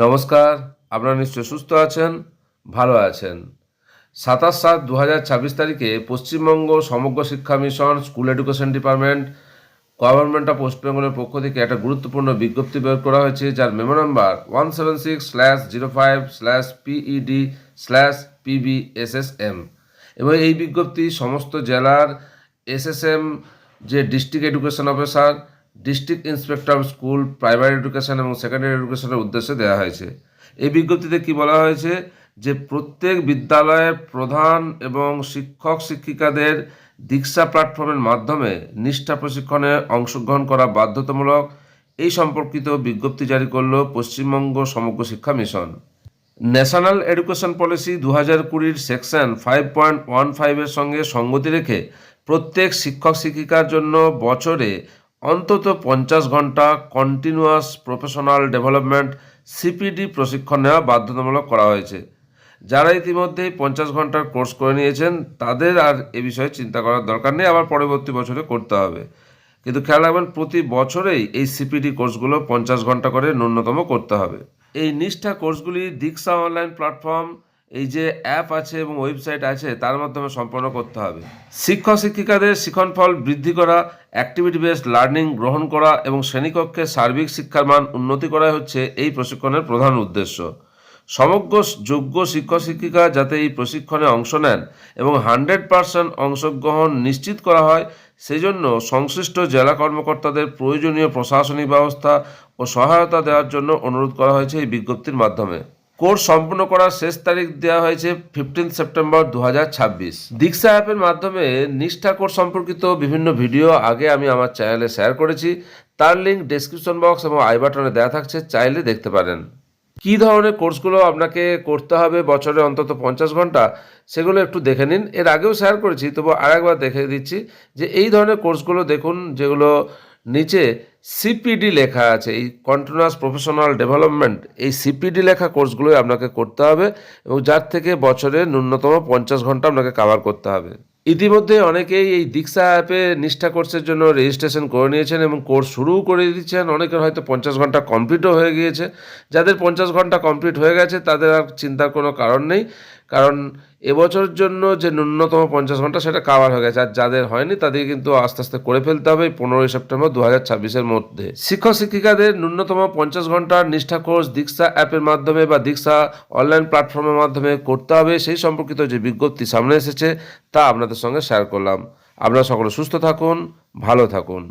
নমস্কার, আপনারা নিশ্চয় সুস্থ আছেন, ভালো আছেন। 27/7/2026 তারিখে পশ্চিমবঙ্গ সমগ্র শিক্ষা mission, school education department, government of West বেঙ্গলের পক্ষ থেকে একটা গুরুত্বপূর্ণ বিজ্ঞপ্তি বের করা হয়েছে, যার মেমো নাম্বার 176/05/PED/PBSSM। এবং এই বিজ্ঞপ্তি সমস্ত জেলার এসএসএম, যে district education officer, district inspector school, primary education এবং সেকেন্ডারি এডুকেশনের উদ্দেশ্যে দেওয়া হয়েছে। এই বিজ্ঞপ্তিতে কি বলা হয়েছে যে প্রত্যেক বিদ্যালয়ের প্রধান এবং শিক্ষক শিক্ষিকাদের দীক্ষা প্ল্যাটফর্মের মাধ্যমে নিষ্ঠা প্রশিক্ষণে অংশগ্রহণ করা বাধ্যতামূলক। এই সম্পর্কিত বিজ্ঞপ্তি জারি করল পশ্চিমবঙ্গ সমগ্র শিক্ষা mission. National education policy 2020 section 5.15 সঙ্গে সঙ্গতি রেখে প্রত্যেক শিক্ষক শিক্ষিকার জন্য বছরে অন্তত 50 ঘন্টা কন্টিনিউয়াস প্রফেশনাল ডেভেলপমেন্ট সিপিডি প্রশিক্ষণ নেওয়া বাধ্যতামূলক করা হয়েছে। যারা ইতিমধ্যেই 50 ঘন্টার কোর্স করে নিয়েছেন তাদের আর এ বিষয়ে চিন্তা করার দরকার নেই, আবার পরবর্তী বছরে করতে হবে। কিন্তু খেয়াল রাখবেন, প্রতি বছরেই এই সিপিডি কোর্সগুলো 50 ঘন্টা করে ন্যূনতম করতে হবে। এই নিষ্ঠা কোর্সগুলি দীক্ষা অনলাইন প্ল্যাটফর্ম, এই যে অ্যাপ আছে এবং ওয়েবসাইট আছে, তার মাধ্যমে সম্পন্ন করতে হবে। শিক্ষক শিক্ষিকাদের শিক্ষণফল বৃদ্ধি করা, অ্যাক্টিভিটি বেসড লার্নিং গ্রহণ করা এবং শ্রেণীকক্ষে সার্বিক শিক্ষার মান উন্নতি করা হচ্ছে এই প্রশিক্ষণের প্রধান উদ্দেশ্য। সমগ্র যোগ্য শিক্ষক শিক্ষিকা যাতে এই প্রশিক্ষণে অংশ নেন এবং 100% অংশগ্রহণ নিশ্চিত করা হয়, সেই জন্য সংশ্লিষ্ট জেলা কর্মকর্তাদের প্রয়োজনীয় প্রশাসনিক ব্যবস্থা ও সহায়তা দেওয়ার জন্য অনুরোধ করা হয়েছে এই বিজ্ঞপ্তির মাধ্যমে। কোর্স সম্পূর্ণ করার শেষ তারিখ দেওয়া হয়েছে 15 সেপ্টেম্বর 2026। দীক্ষা অ্যাপের মাধ্যমে নিষ্ঠা কোর্স সম্পর্কিত বিভিন্ন ভিডিও আগে আমি আমার চ্যানেলে শেয়ার করেছি, তার লিঙ্ক ডেসক্রিপশন বক্স এবং আই বাটনে দেওয়া থাকছে, চাইলে দেখতে পারেন। কী ধরনের কোর্সগুলো আপনাকে করতে হবে বছরে অন্তত 50 ঘন্টা, সেগুলো একটু দেখে নিন। এর আগেও শেয়ার করেছি, তবু আরেকবার দেখে দিচ্ছি যে এই ধরনের কোর্সগুলো দেখুন, যেগুলো নিচে সিপিডি লেখা আছে, এই কন্টিনিউয়াস প্রফেশনাল ডেভেলপমেন্ট, এই সিপিডি লেখা কোর্সগুলোই আপনাকে করতে হবে এবং যার থেকে বছরে ন্যূনতম 50 ঘন্টা আপনাকে কভার করতে হবে। ইতিমধ্যে অনেকেই এই দীক্ষা অ্যাপে নিষ্ঠা কোর্সের জন্য রেজিস্ট্রেশন করে নিয়েছেন এবং কোর্স শুরুও করে দিচ্ছেন। অনেকের হয়তো 50 ঘন্টা কমপ্লিটও হয়ে গিয়েছে। যাদের 50 ঘন্টা কমপ্লিট হয়ে গেছে তাদের আর চিন্তার কোনো কারণ নেই, কারণ এবছরের জন্য যে ন্যূনতম 50 ঘন্টা সেটা কাভার হয়ে গেছে। আর যাদের হয়নি তাদের কিন্তু আস্তে আস্তে করে ফেলতে হবে 15 সেপ্টেম্বর 2026-এর মধ্যে। শিক্ষক শিক্ষিকাদের ন্যূনতম 50 ঘন্টার নিষ্ঠা কোর্স দীক্ষা অ্যাপের মাধ্যমে বা দীক্ষা অনলাইন প্ল্যাটফর্মের মাধ্যমে করতে হবে, সেই সম্পর্কিত যে বিজ্ঞপ্তি সামনে এসেছে তা আপনাদের সঙ্গে শেয়ার করলাম। আপনারা সকলে সুস্থ থাকুন, ভালো থাকুন।